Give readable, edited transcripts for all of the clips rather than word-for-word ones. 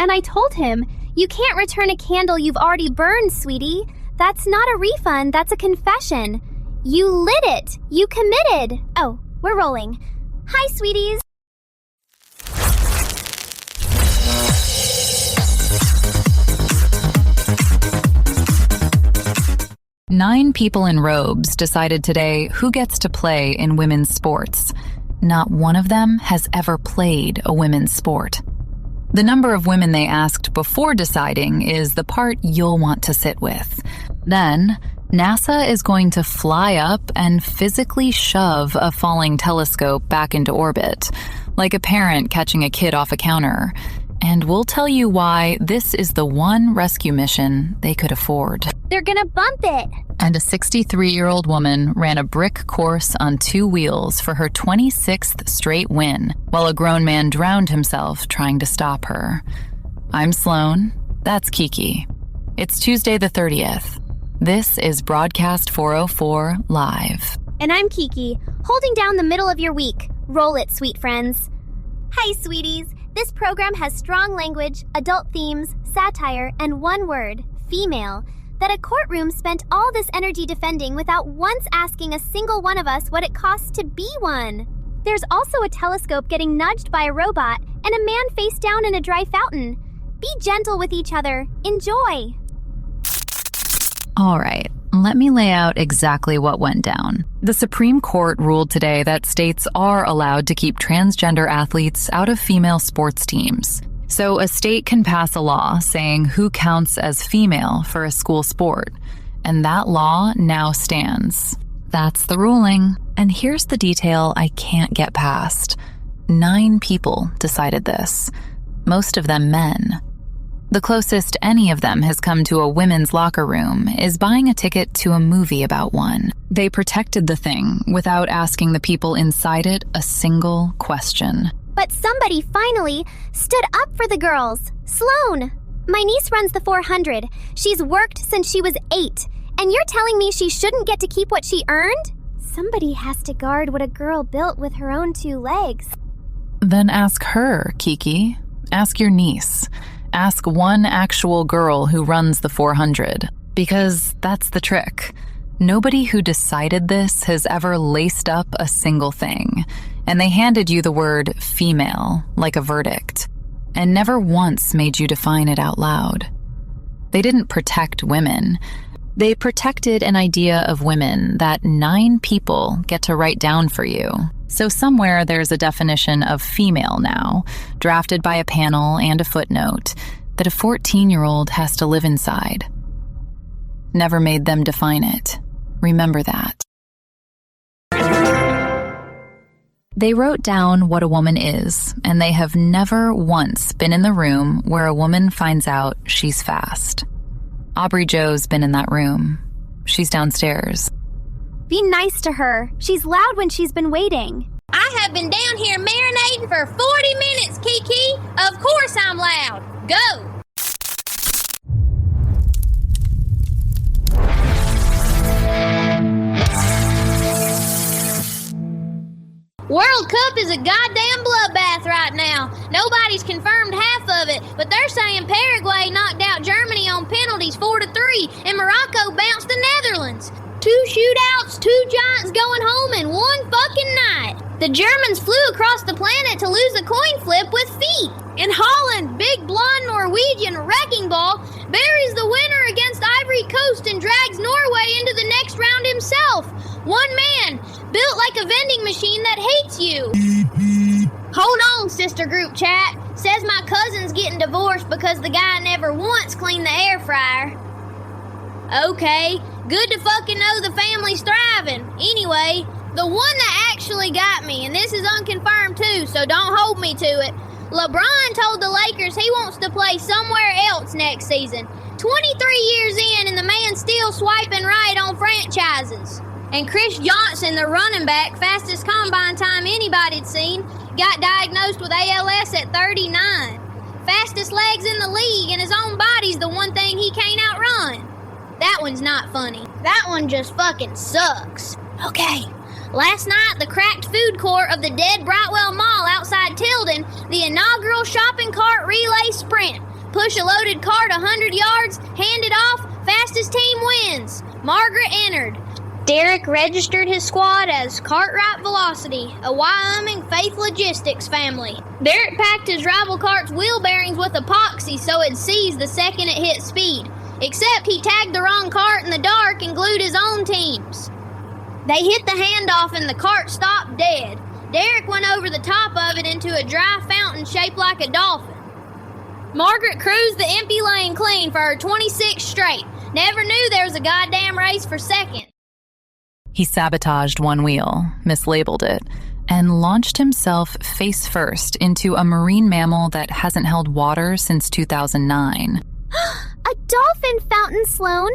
And I told him, you can't return a candle you've already burned, sweetie. That's not a refund, that's a confession. You lit it. You committed. Oh, we're rolling. Hi, sweeties. Nine people in robes decided today who gets to play in women's sports. Not one of them has ever played a women's sport. The number of women they asked before deciding is the part you'll want to sit with. Then, NASA is going to fly up and physically shove a falling telescope back into orbit, like a parent catching a kid off a counter. And we'll tell you why this is the one rescue mission they could afford. They're gonna bump it. And a 63-year-old woman ran a brick course on 2 wheels for her 26th straight win, while a grown man drowned himself trying to stop her. I'm Sloan. That's Kiki. It's Tuesday the 30th. This is Broadcast 404 Live. And I'm Kiki, holding down the middle of your week. Roll it, sweet friends. Hi, sweeties. This program has strong language, adult themes, satire, and one word, female, that a courtroom spent all this energy defending without once asking a single one of us what it costs to be one. There's also a telescope getting nudged by a robot and a man face down in a dry fountain. Be gentle with each other. Enjoy. All right, let me lay out exactly what went down. The Supreme Court ruled today that states are allowed to keep transgender athletes out of female sports teams. So a state can pass a law saying who counts as female for a school sport, and that law now stands. That's the ruling. And here's the detail I can't get past. 9 people decided this, most of them men. The closest any of them has come to a women's locker room is buying a ticket to a movie about one. They protected the thing without asking the people inside it a single question. But somebody finally stood up for the girls. Sloan! My niece runs the 400. She's worked since she was 8. And you're telling me she shouldn't get to keep what she earned? Somebody has to guard what a girl built with her own 2 legs. Then ask her, Kiki. Ask your niece. Ask one actual girl who runs the 400. Because that's the trick. Nobody who decided this has ever laced up a single thing. And they handed you the word female, like a verdict, and never once made you define it out loud. They didn't protect women. They protected an idea of women that 9 people get to write down for you. So somewhere there's a definition of female now, drafted by a panel and a footnote, that a 14-year-old has to live inside. Never made them define it. Remember that. They wrote down what a woman is, and they have never once been in the room where a woman finds out she's fast. Aubrey Joe's been in that room. She's downstairs. Be nice to her. She's loud when she's been waiting. I have been down here marinating for 40 minutes, Kiki. Of course I'm loud. Go. World Cup is a goddamn bloodbath right now. Nobody's confirmed half of it, but they're saying Paraguay knocked out Germany on penalties 4-3, and Morocco bounced the Netherlands. 2 shootouts, 2 giants going home in one fucking night. The Germans flew across the planet to lose a coin flip with feet. In Holland, big blonde Norwegian wrecking ball buries the winner against Ivory Coast and drags Norway into the next round himself. One man, built like a vending machine that hates you. Hold on, sister group chat. Says my cousin's getting divorced because the guy never once cleaned the air fryer. Okay, good to fucking know the family's thriving. Anyway, the one that actually got me, and this is unconfirmed too, so don't hold me to it. LeBron told the Lakers he wants to play somewhere else next season. 23 years in, and the man's still swiping right on franchises. And Chris Johnson, the running back, fastest combine time anybody'd seen, got diagnosed with ALS at 39. Fastest legs in the league, and his own body's the one thing he can't outrun. That one's not funny. That one just fucking sucks. Okay. Last night, the cracked food court of the dead Brightwell Mall outside Tilden, the inaugural shopping cart relay sprint. push a loaded cart 100 yards, hand it off, fastest team wins. Margaret entered. Derek registered his squad as Cartwright Velocity, a Wyoming Faith Logistics family. Derek packed his rival cart's wheel bearings with epoxy so it'd seize the second it hit speed. Except he tagged the wrong cart in the dark and glued his own teams. They hit the handoff and the cart stopped dead. Derek went over the top of it into a dry fountain shaped like a dolphin. Margaret cruised the empty lane clean for her 26th straight. Never knew there was a goddamn race for second. He sabotaged one wheel, mislabeled it, and launched himself face first into a marine mammal that hasn't held water since 2009. A dolphin fountain, Sloan?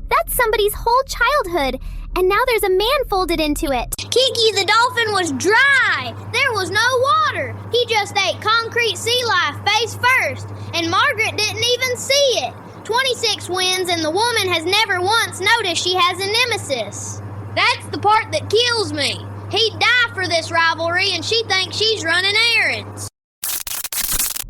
That's somebody's whole childhood, and now there's a man folded into it. Kiki the dolphin was dry. There was no water. He just ate concrete sea life face first, and Margaret didn't even see it. 26 wins, and the woman has never once noticed she has a nemesis. That's the part that kills me. He'd die for this rivalry, and she thinks she's running errands.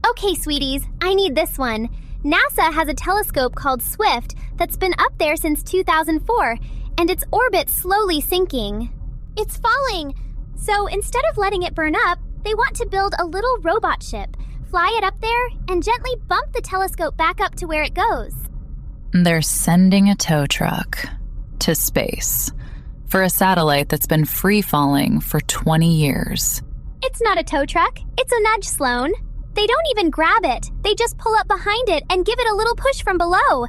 Okay, sweeties, I need this one. NASA has a telescope called SWIFT that's been up there since 2004, and its orbit's slowly sinking. It's falling. So instead of letting it burn up, they want to build a little robot ship, fly it up there, and gently bump the telescope back up to where it goes. They're sending a tow truck to space for a satellite that's been free-falling for 20 years. It's not a tow truck. It's a nudge, Sloan. They don't even grab it. They just pull up behind it and give it a little push from below,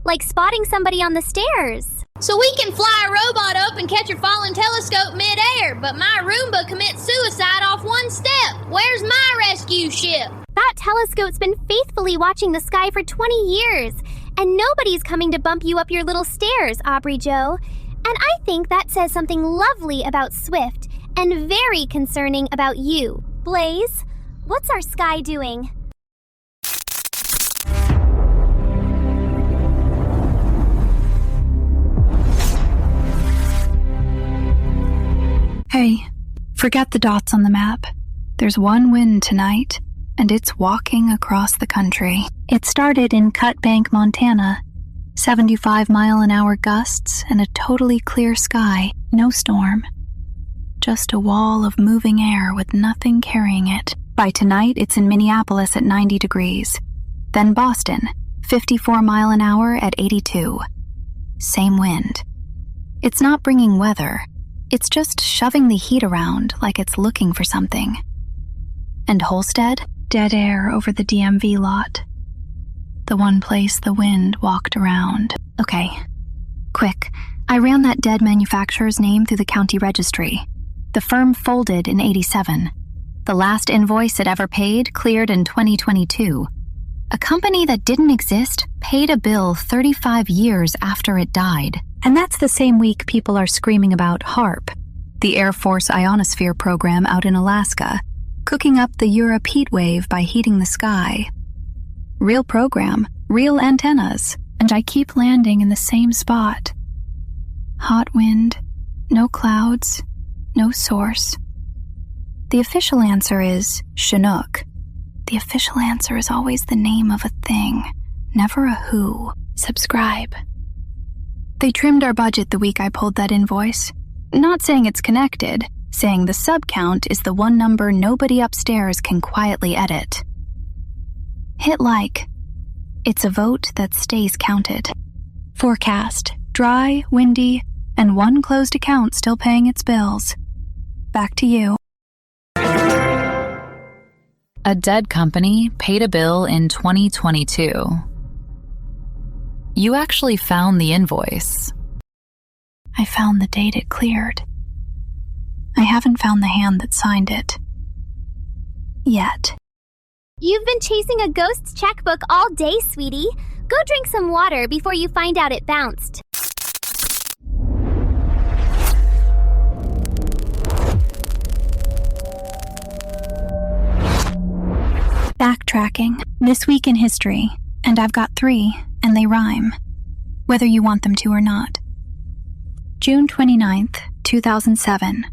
like spotting somebody on the stairs. So we can fly a robot up and catch a falling telescope mid-air, but my Roomba commits suicide off one step. Where's my rescue ship? That telescope's been faithfully watching the sky for 20 years, and nobody's coming to bump you up your little stairs, Aubrey Jo. And I think that says something lovely about Swift and very concerning about you. Blaze, what's our sky doing? Hey, forget the dots on the map. There's one wind tonight, and it's walking across the country. It started in Cut Bank, Montana. 75-mile-an-hour gusts and a totally clear sky, no storm. Just a wall of moving air with nothing carrying it. By tonight, it's in Minneapolis at 90 degrees. Then Boston, 54 mile an hour at 82. Same wind. It's not bringing weather. It's just shoving the heat around like it's looking for something. And Holstead? Dead air over the DMV lot. The one place the wind walked around. Okay, quick. I ran that dead manufacturer's name through the county registry. The firm folded in 87. The last invoice it ever paid cleared in 2022. A company that didn't exist paid a bill 35 years after it died. And that's the same week people are screaming about HAARP, the Air Force Ionosphere program out in Alaska, cooking up the Europe heat wave by heating the sky. Real program, real antennas, and I keep landing in the same spot. Hot wind, no clouds, no source. The official answer is Chinook. The official answer is always the name of a thing, never a who. Subscribe. They trimmed our budget the week I pulled that invoice. Not saying it's connected, saying the sub count is the one number nobody upstairs can quietly edit. Hit like. It's a vote that stays counted. Forecast, dry, windy, and one closed account still paying its bills. Back to you. A dead company paid a bill in 2022. You actually found the invoice. I found the date it cleared. I haven't found the hand that signed it. Yet. You've been chasing a ghost's checkbook all day, sweetie. Go drink some water before you find out it bounced. Backtracking. This week in history. And I've got 3, and they rhyme. Whether you want them to or not. June 29th, 2007.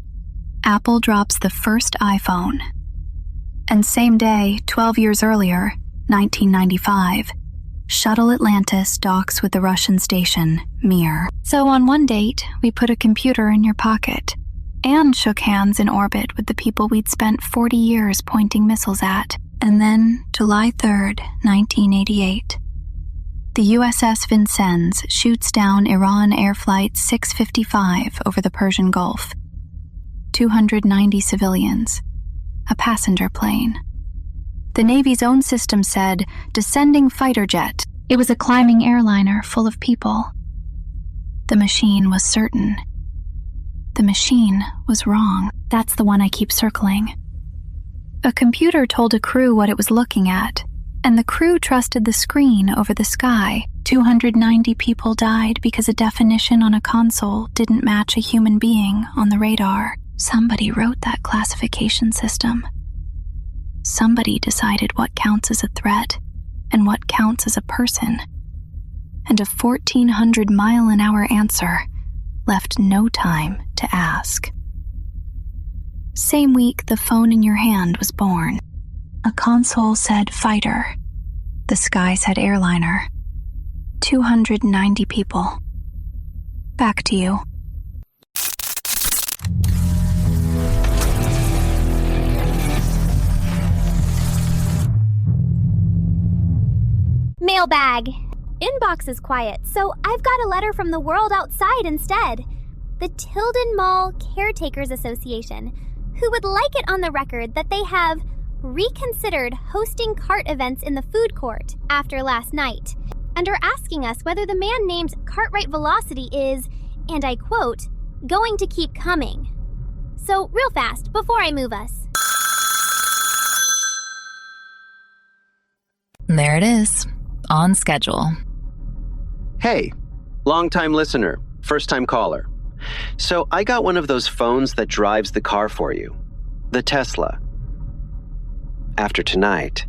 Apple drops the first iPhone. And same day, 12 years earlier, 1995, Shuttle Atlantis docks with the Russian station, Mir. So on one date, we put a computer in your pocket and shook hands in orbit with the people we'd spent 40 years pointing missiles at. And then, July 3rd, 1988, the USS Vincennes shoots down Iran Air Flight 655 over the Persian Gulf. 290 civilians, a passenger plane. The Navy's own system said, descending fighter jet. It was a climbing airliner full of people. The machine was certain. The machine was wrong. That's the one I keep circling. A computer told a crew what it was looking at, and the crew trusted the screen over the sky. 290 people died because a definition on a console didn't match a human being on the radar. Somebody wrote that classification system. Somebody decided what counts as a threat and what counts as a person. And a 1,400-mile-an-hour answer left no time to ask. Same week the phone in your hand was born. A console said fighter. The sky said airliner. 290 people. Back to you. Mailbag. Inbox is quiet, so I've got a letter from the world outside instead. The Tilden Mall Caretakers Association, who would like it on the record that they have reconsidered hosting cart events in the food court after last night, and are asking us whether the man named Cartwright Velocity is, and I quote, going to keep coming. So, real fast, before I move us. There it is, on schedule. Hey, long-time listener, first-time caller. So I got one of those phones that drives the car for you, the Tesla. After tonight,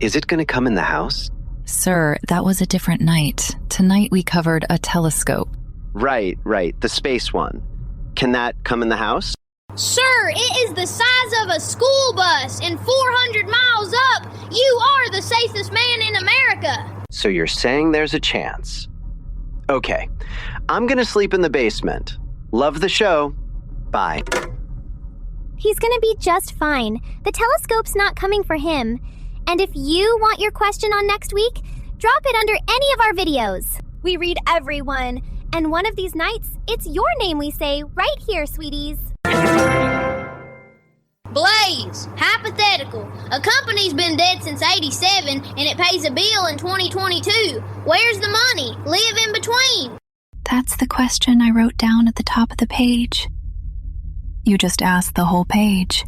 is it going to come in the house? Sir, that was a different night. Tonight we covered a telescope. Right, the space one. Can that come in the house? Sir, it is the size of a school bus, and 400 miles up, you are the safest man in America. So you're saying there's a chance. Okay, I'm gonna sleep in the basement. Love the show. Bye. He's gonna be just fine. The telescope's not coming for him. And if you want your question on next week, drop it under any of our videos. We read everyone, and one of these nights, it's your name we say right here, sweeties. Blaze, hypothetical. A company's been dead since 87 and it pays a bill in 2022. Where's the money? Live in between. That's the question I wrote down at the top of the page. You just asked the whole page.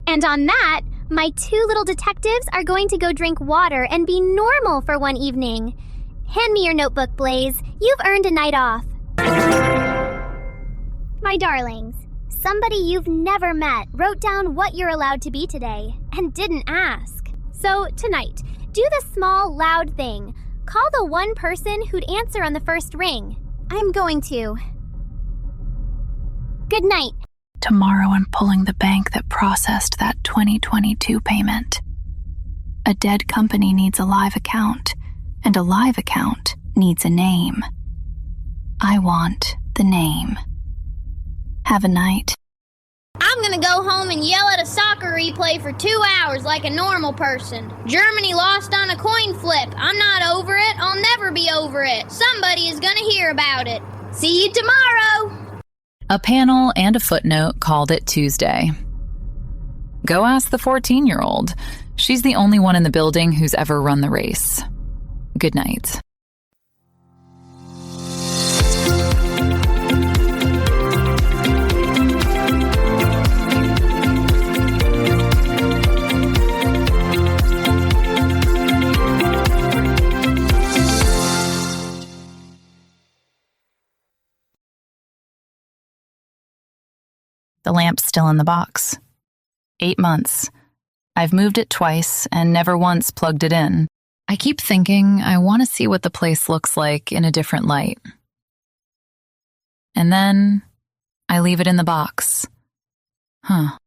And on that, my two little detectives are going to go drink water and be normal for one evening. Hand me your notebook, Blaze. You've earned a night off. My darlings, somebody you've never met wrote down what you're allowed to be today and didn't ask. So tonight, do the small, loud thing. Call the one person who'd answer on the first ring. I'm going to. Good night. Tomorrow I'm pulling the bank that processed that 2022 payment. A dead company needs a live account, and a live account needs a name. I want the name. Have a night. I'm gonna go home and yell at a soccer replay for 2 hours like a normal person. Germany lost on a coin flip. I'm not over it. I'll never be over it. Somebody is gonna hear about it. See you tomorrow. A panel and a footnote called it Tuesday. Go ask the 14-year-old. She's the only one in the building who's ever run the race. Good night. The lamp's still in the box. 8 months. I've moved it twice and never once plugged it in. I keep thinking I want to see what the place looks like in a different light. And then I leave it in the box. Huh.